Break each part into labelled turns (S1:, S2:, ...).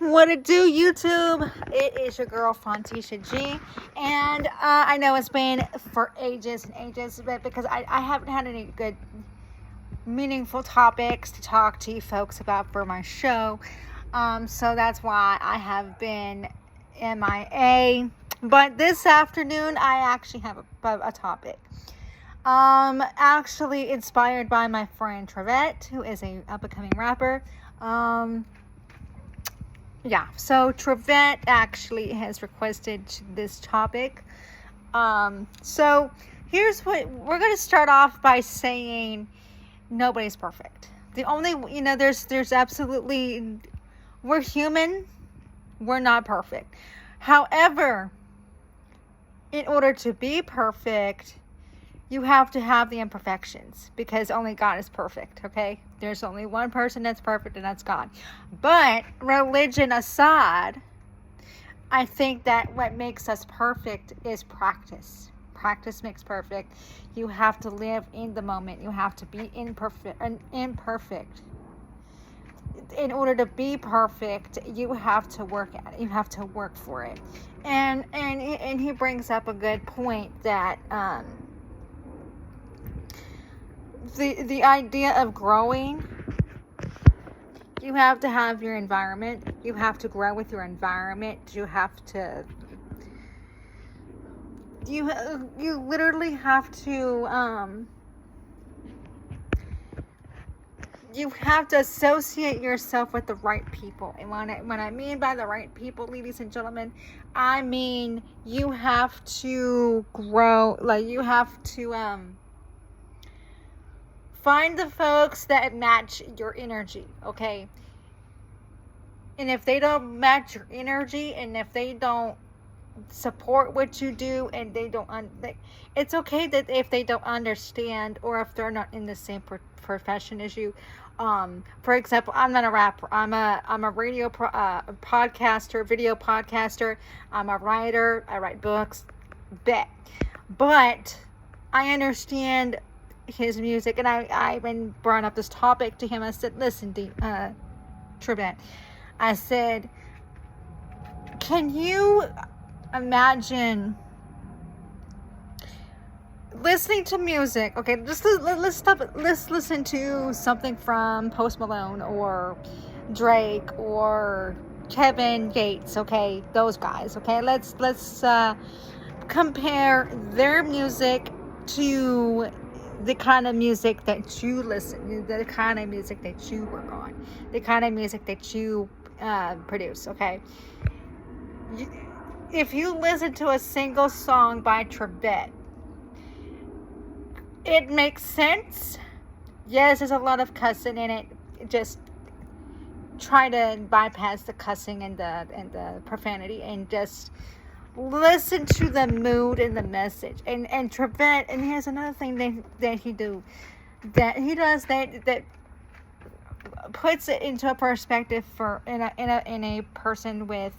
S1: What it do, YouTube? It is your girl Fontisha G, and I know it's been for ages and ages, but because I haven't had any good, meaningful topics to talk to you folks about for my show, so that's why I have been MIA. But this afternoon, I actually have a topic. Actually inspired by my friend Trevette, who is a up-and-coming rapper. So Trevette actually has requested this topic. So here's what we're going to start off by saying: nobody's perfect. The only, there's absolutely, we're human, we're not perfect. However, in order to be perfect, you have to have the imperfections, because only God is perfect, okay? There's only one person that's perfect, and that's God. But religion aside, I think that what makes us perfect is practice. Practice makes perfect. You have to live in the moment. You have to be imperfect. In order to be perfect, you have to work at it. You have to work for it. And he brings up a good point that the idea of growing, you have to have your environment. You have to grow with your environment. You literally have to you have to associate yourself with the right people. And when I mean by the right people, ladies and gentlemen, I mean you have to grow, like you have to find the folks that match your energy, okay? And if they don't match your energy, and if they don't support what you do, and they don't, it's okay that if they don't understand, or if they're not in the same profession as you. For example, I'm not a rapper. I'm a radio podcaster, video podcaster. I'm a writer. I write books. But I understand his music, and I even brought up this topic to him. I said, listen, Trevette, I said, can you imagine listening to music? Okay, let's listen to something from Post Malone or Drake or Kevin Gates, okay, those guys, okay? Let's compare their music to the kind of music that you listen, the kind of music that you work on, the kind of music that you produce, okay? If you listen to a single song by Trevette, it makes sense. Yes, there's a lot of cussing in it. Just try to bypass the cussing and the profanity, and just listen to the mood and the message. And Trevette, and here's another thing that he does that puts it into a perspective for in a person with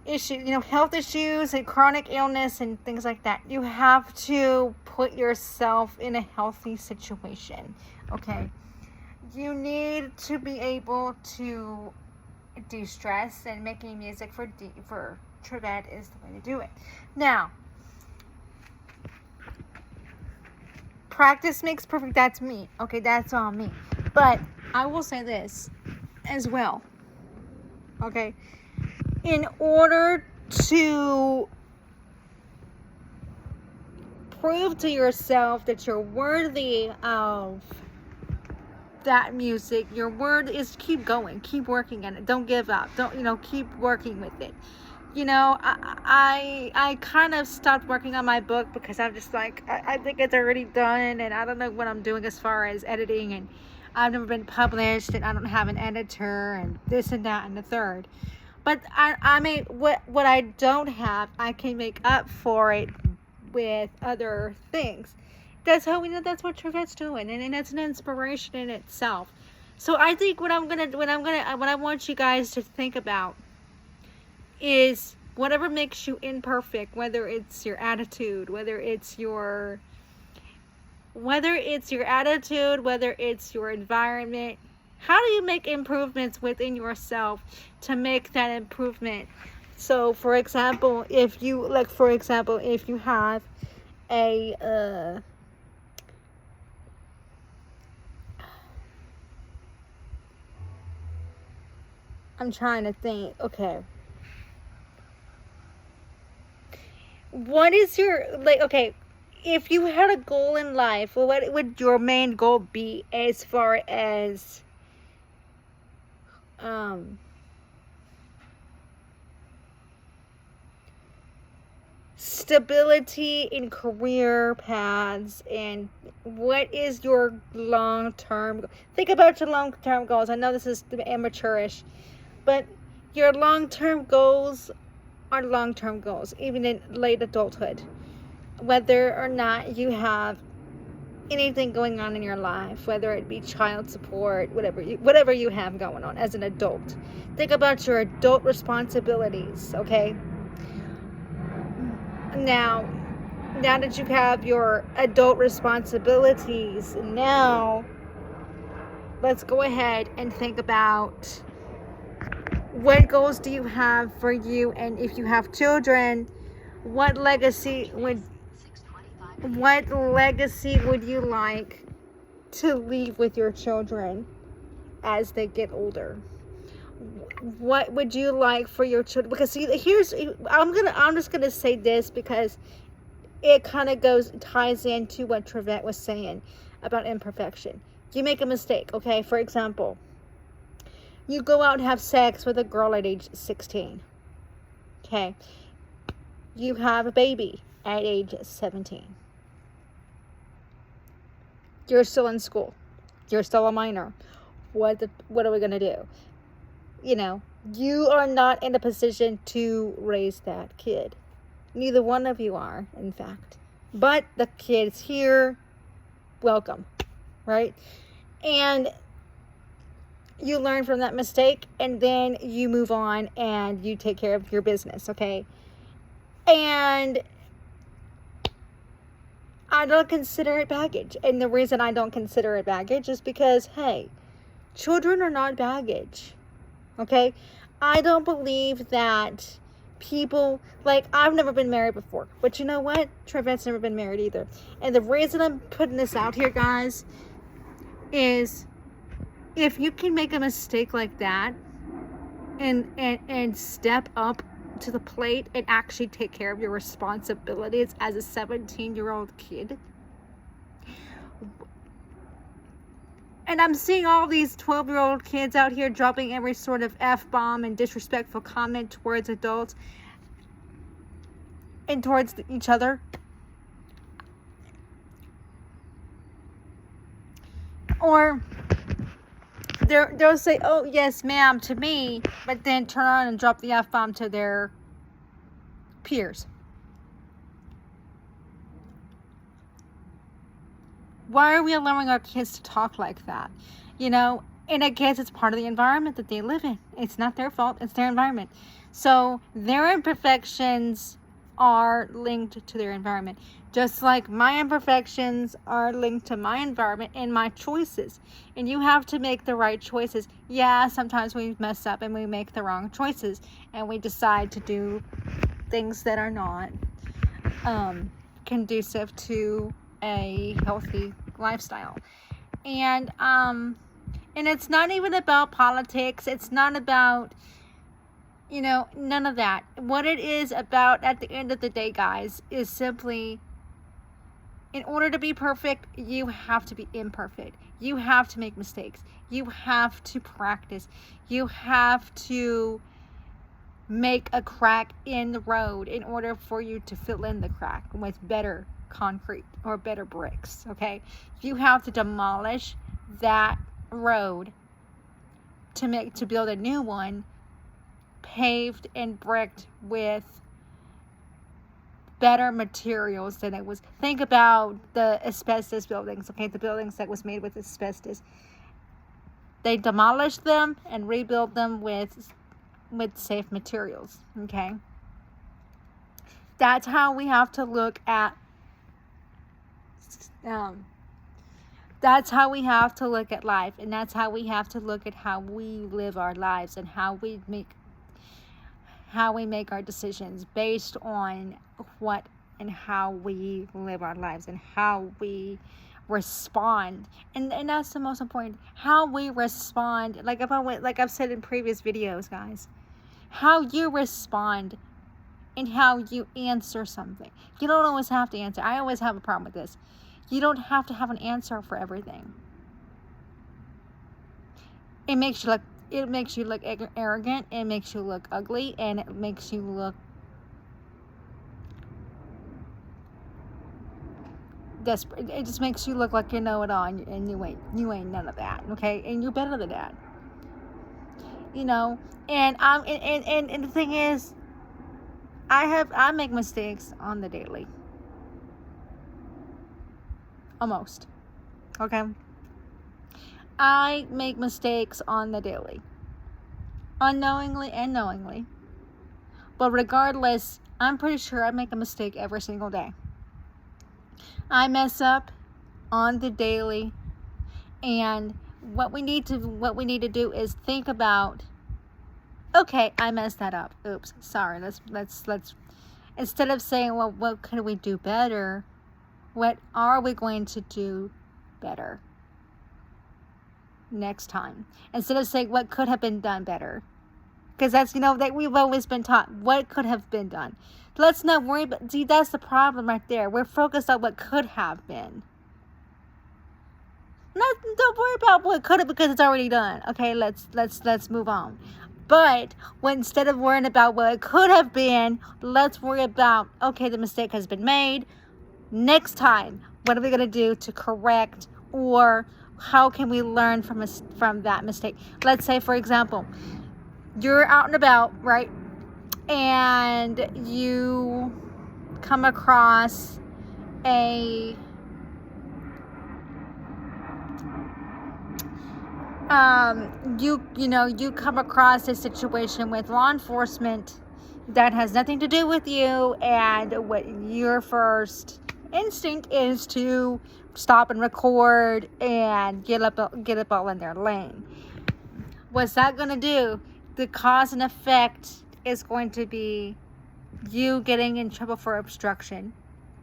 S1: issues, health issues and chronic illness and things like that. You have to put yourself in a healthy situation, okay? You need to be able to de-stress, and making music for Trevette is the way to do it. Now, practice makes perfect. That's me. Okay, that's on me. But I will say this as well. Okay, in order to prove to yourself that you're worthy of that music, your word is keep going, keep working on it, don't give up, don't keep working with it. I kind of stopped working on my book, because I'm just like, I think it's already done, and I don't know what I'm doing as far as editing, and I've never been published, and I don't have an editor, and this and that and the third. But I mean, what I don't have, I can make up for it with other things. That's how we know. That's what Trevette's doing, and that's an inspiration in itself. So I think what I want you guys to think about is whatever makes you imperfect, whether it's your attitude, whether it's your attitude, whether it's your environment, How do you make improvements within yourself to make that improvement? So, for example, if you have a I'm trying to think. Okay. What is your, like, okay, if you had a goal in life, what would your main goal be as far as um stability in career paths, and what is your long-term, think about your long-term goals. I know this is amateurish, but your long-term goals are long-term goals, even in late adulthood, whether or not you have anything going on in your life, whether it be child support, whatever you have going on as an adult. Think about your adult responsibilities, okay? Now that you have your adult responsibilities, now let's go ahead and think about what goals do you have for you, and if you have children, what legacy would you like to leave with your children as they get older? What would you like for your children? Because see, I'm just gonna say this because it kind of ties into what Trevette was saying about imperfection. You make a mistake, okay? For example, you go out and have sex with a girl at age 16. Okay. You have a baby at age 17. You're still in school. You're still a minor. What are we going to do? You are not in a position to raise that kid. Neither one of you are, in fact. But the kid's here. Welcome. Right? And you learn from that mistake, and then you move on and you take care of your business, okay? And I don't consider it baggage. And the reason I don't consider it baggage is because, hey, children are not baggage, okay? I don't believe that people, like, I've never been married before. But you know what? Trevette's never been married either. And the reason I'm putting this out here, guys, is if you can make a mistake like that and step up to the plate and actually take care of your responsibilities as a 17-year-old kid. And I'm seeing all these 12-year-old kids out here dropping every sort of F-bomb and disrespectful comment towards adults and towards each other. Or they'll say, "Oh, yes, ma'am," to me, but then turn around and drop the F-bomb to their peers. Why are we allowing our kids to talk like that? And I guess it's part of the environment that they live in. It's not their fault. It's their environment. So their imperfections are linked to their environment. Just like my imperfections are linked to my environment and my choices. And you have to make the right choices. Yeah, sometimes we mess up and we make the wrong choices. And we decide to do things that are not conducive to a healthy lifestyle. And it's not even about politics. It's not about, none of that. What it is about at the end of the day, guys, is simply, in order to be perfect, you have to be imperfect. You have to make mistakes. You have to practice. You have to make a crack in the road in order for you to fill in the crack with better concrete or better bricks, okay? You have to demolish that road to build a new one, paved and bricked with better materials than it was. Think about the asbestos buildings, okay? The buildings that was made with asbestos. They demolished them and rebuilt them with safe materials, okay? That's how we have to look at That's how we have to look at life, and that's how we have to look at how we live our lives and how we make our decisions based on what and how we live our lives and how we respond. And that's the most important, how we respond. Like I've said in previous videos, guys, how you respond and how you answer something. You don't always have to answer. I always have a problem with this. You don't have to have an answer for everything. It makes you look arrogant, it makes you look ugly, and it makes you look desperate. It just makes you look like you know it all, and you ain't none of that, okay? And you're better than that, you know. And the thing is, I make mistakes on the daily, almost, okay. I make mistakes on the daily, unknowingly and knowingly. But regardless, I'm pretty sure I make a mistake every single day. I mess up on the daily, and what we need to do is think about, okay, I messed that up. Oops, sorry. Let's instead of saying, well, what could we do better? What are we going to do better next time? Instead of saying what could have been done better, because that's, that we've always been taught what could have been done. Let's not worry about. See, that's the problem right there. We're focused on what could have been. Don't worry about what could have, because it's already done. Okay, let's move on. But instead of worrying about what could have been, let's worry about, okay, the mistake has been made. Next time, what are we going to do to correct, or how can we learn from that mistake? Let's say, for example, you're out and about, right? And you come across you come across a situation with law enforcement that has nothing to do with you, and what your first instinct is to stop and record and get up all in their lane. What's that going to do? The cause and effect is going to be you getting in trouble for obstruction,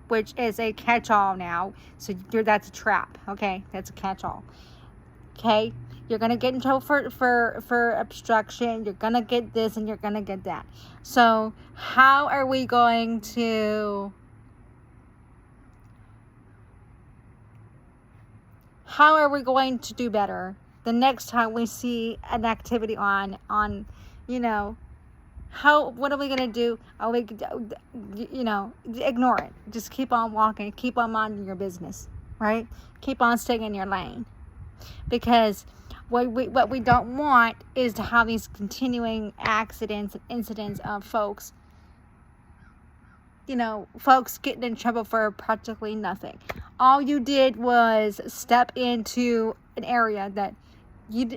S1: which is a catch-all now. So that's a trap, okay? That's a catch-all. Okay? You're going to get in trouble for obstruction. You're going to get this and you're going to get that. So how are we going to do better the next time we see an activity on what are we going to do? Ignore it. Just keep on walking. Keep on minding your business, right? Keep on staying in your lane. Because what we don't want is to have these continuing accidents and incidents of folks getting in trouble for practically nothing. All you did was step into an area that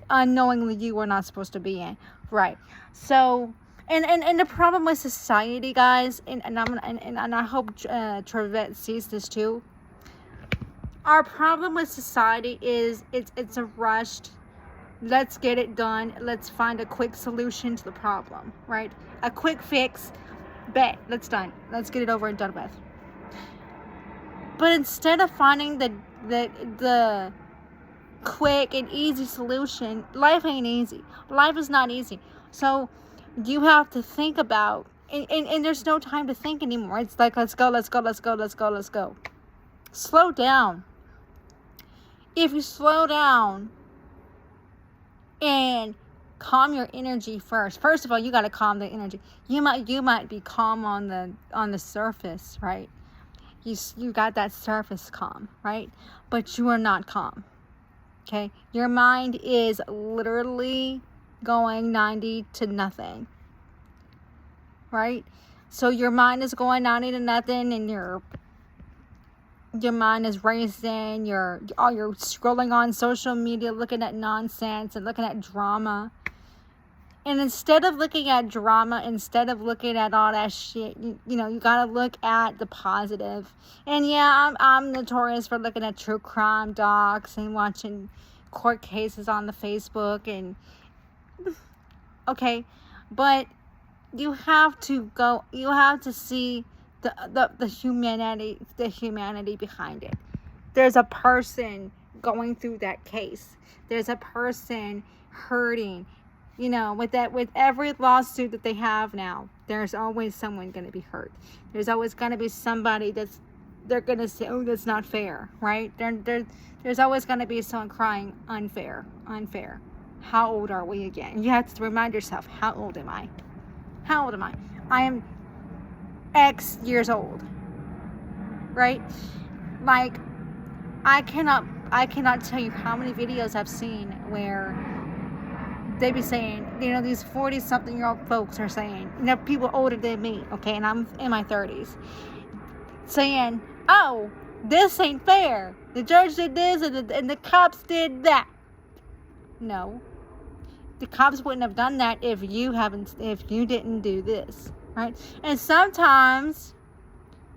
S1: unknowingly you were not supposed to be in, right? So, and the problem with society, guys, and I hope Trevette sees this too. Our problem with society is it's a rushed. Let's get it done. Let's find a quick solution to the problem, right? A quick fix. Bet. Let's done. Let's get it over and done with. But instead of finding the quick and easy solution, life ain't easy. Life is not easy. So you have to think about, and there's no time to think anymore. It's like, let's go. Slow down. If you slow down and calm your energy first of all, you got to calm the energy. You might be calm on the surface, right? You got that surface calm, right? But you are not calm. Okay? Your mind is literally going 90 to nothing, right? So your mind is going 90 to nothing, and your mind is racing. You're scrolling on social media, looking at nonsense and looking at drama, And instead of looking at drama, instead of looking at all that shit, you gotta look at the positive. And yeah, I'm notorious for looking at true crime docs and watching court cases on the Facebook and okay, but you have to see the humanity behind it. There's a person going through that case. There's a person hurting. With every lawsuit that they have now, there's always someone going to be hurt. There's always going to be somebody they're going to say, oh, that's not fair, right? There's always going to be someone crying, unfair. How old are we again? You have to remind yourself, how old am I? I am X years old, right? Like, I cannot tell you how many videos I've seen where they be saying, these 40-something-year-old folks are saying, people older than me, okay, and I'm in my 30s, saying, oh, this ain't fair. The judge did this and the cops did that. No. The cops wouldn't have done that if you didn't do this, right? And sometimes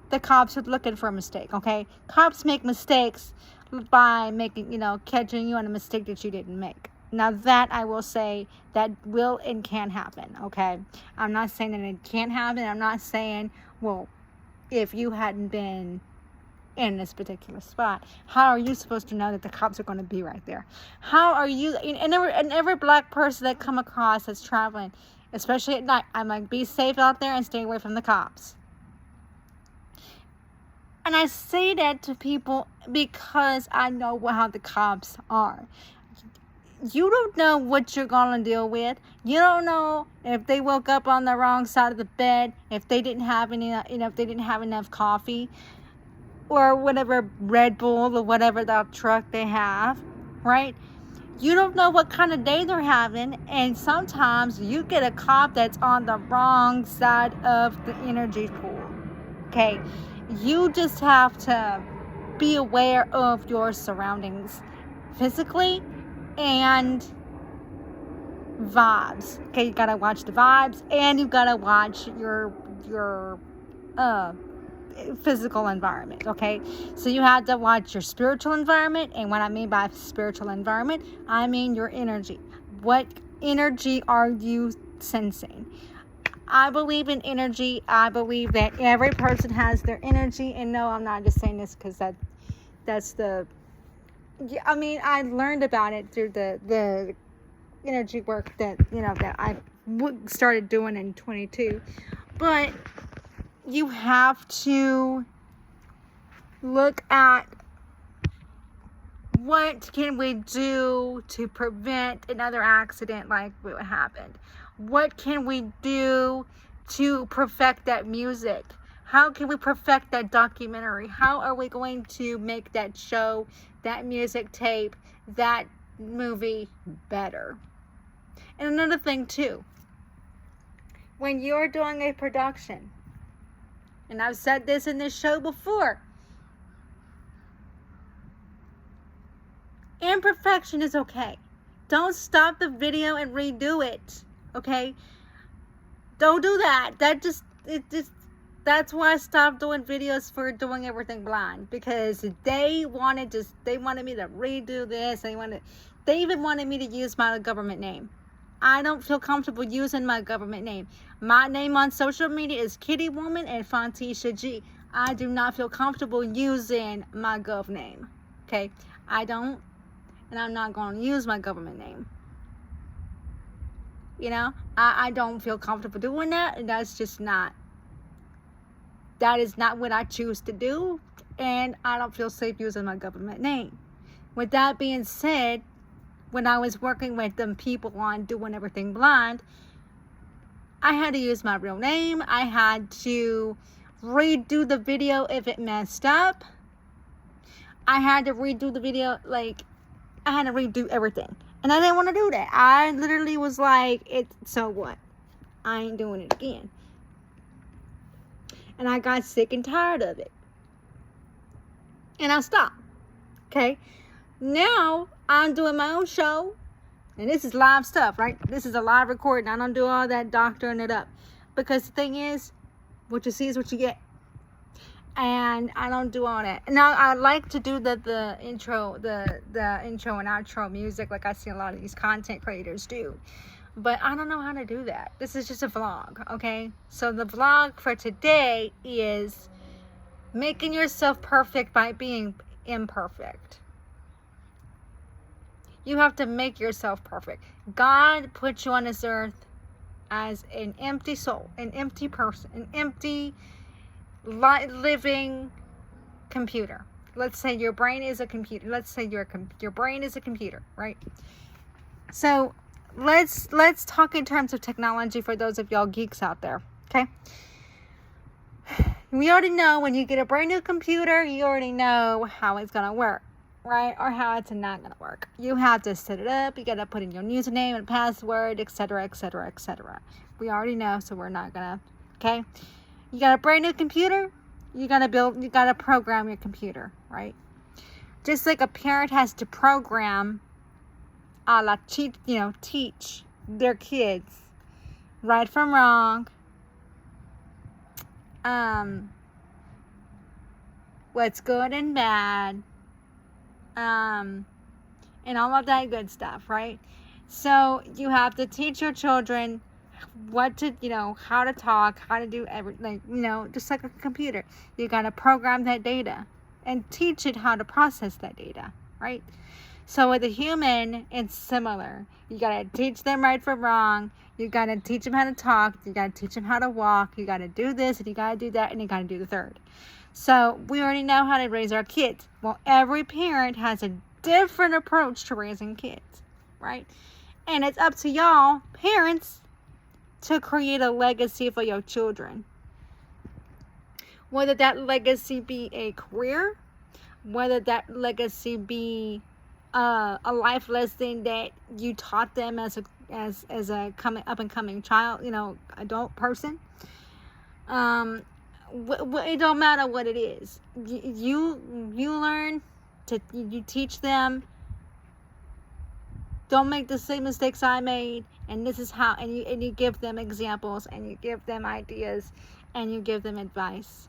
S1: the cops are looking for a mistake, okay? Cops make mistakes by catching you on a mistake that you didn't make. Now that I will say that will and can happen, okay? I'm not saying that it can't happen. I'm not saying, well, if you hadn't been in this particular spot, how are you supposed to know that the cops are going to be right there? How are you, and every black person that come across that's traveling, especially at night, I'm like, be safe out there and stay away from the cops. And I say that to people because I know how the cops are. You don't know what you're going to deal with. You don't know if they woke up on the wrong side of the bed, if they didn't have if they didn't have enough coffee, or whatever Red Bull or whatever the truck they have, right? You don't know what kind of day they're having, and sometimes you get a cop that's on the wrong side of the energy pool, okay? You just have to be aware of your surroundings physically and vibes, okay? You gotta watch the vibes, and you gotta watch your physical environment, okay? So you have to watch your spiritual environment, and what I mean by spiritual environment, I mean your energy. What energy are you sensing? I believe in energy. I believe that every person has their energy, and no, I'm not just saying this because that's the, I mean, I learned about it through the energy work that I started doing in 22, but you have to look at what can we do to prevent another accident like what happened. What can we do to perfect that music? How can we perfect that documentary? How are we going to make that show, that music tape, that movie better? And another thing too, when you're doing a production, and I've said this in this show before, imperfection is okay. Don't stop the video and redo it, okay? Don't do that. That's why I stopped doing videos for doing everything blind, because they wanted me to redo this. They even wanted me to use my government name. I don't feel comfortable using my government name. My name on social media is Kitty Woman and Fontisha G. I do not feel comfortable using my gov name. Okay? I don't, and I'm not going to use my government name. I don't feel comfortable doing that, and that is not what I choose to do, and I don't feel safe using my government name. With that being said, when I was working with them people on doing everything blind, I had to use my real name. I had to redo the video if it messed up. I had to redo the video, I had to redo everything. And I didn't want to do that. I literally was like, so what? I ain't doing it again. And I got sick and tired of it. And I stopped. Okay? Now, I'm doing my own show. And this is live stuff, right? This is a live recording. I don't do all that doctoring it up. Because the thing is, what you see is what you get. And I don't do all that. Now, I like to do the intro, the intro and outro music like I see a lot of these content creators do. But I don't know how to do that. This is just a vlog, okay? So the vlog for today is making yourself perfect by being imperfect. You have to make yourself perfect. God put you on this earth as an empty soul, an empty person, an empty living computer. Let's say your brain is a computer. Let's say your brain is a computer, right? So let's talk in terms of technology for those of y'all geeks out there, okay? We already know when you get a brand new computer, you already know how it's gonna work, right? Or how it's not gonna work. You have to set it up. You gotta put in your username and password, etc., etc., etc. We already know, so we're not gonna. Okay, you got a brand new computer. You gotta program your computer, right? Just like a parent has to program, teach their kids right from wrong, what's good and bad, and all of that good stuff, right? So you have to teach your children what to, how to talk, how to do everything, just like a computer. You got to program that data and teach it how to process that data, right? So with a human, it's similar. You got to teach them right from wrong. You got to teach them how to talk. You got to teach them how to walk. You got to do this, and you got to do that, and you got to do the third. So we already know how to raise our kids. Well, every parent has a different approach to raising kids, right? And it's up to y'all, parents, to create a legacy for your children. Whether that legacy be a career, whether that legacy be a life lesson that you taught them as a up and coming child, adult person. It don't matter what it is. You learn you teach them. Don't make the same mistakes I made, and this is how. And you give them examples, and you give them ideas, and you give them advice,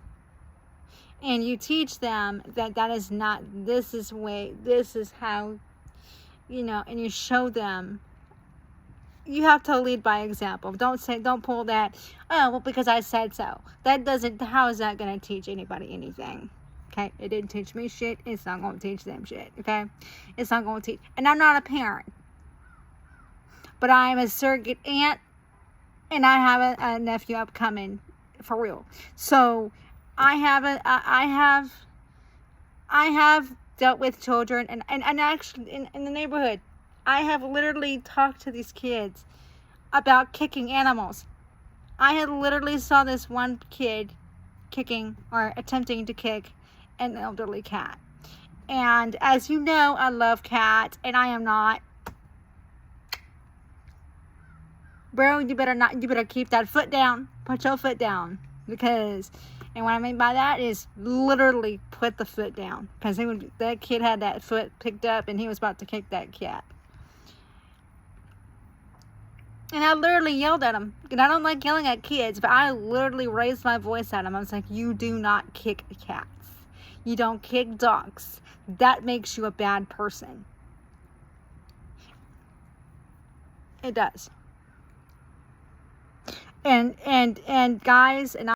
S1: and you teach them that is not. This is way. This is how. And you show them. You have to lead by example. Don't pull that. Oh, well, because I said so. That doesn't. How is that going to teach anybody anything? Okay, it didn't teach me shit. It's not going to teach them shit. Okay, it's not going to teach. And I'm not a parent. But I am a surrogate aunt, and I have a nephew upcoming, for real. So I have dealt with children, and actually in the neighborhood, I have literally talked to these kids about kicking animals. I had literally saw this one kid kicking or attempting to kick an elderly cat. And as you know, I love cats, and I am not. Bro, you better keep that foot down. Put your foot down. And what I mean by that is literally put the foot down. Because that kid had that foot picked up and he was about to kick that cat. And I literally yelled at him. And I don't like yelling at kids, but I literally raised my voice at him. I was like, you do not kick cats. You don't kick dogs. That makes you a bad person. It does. And guys, and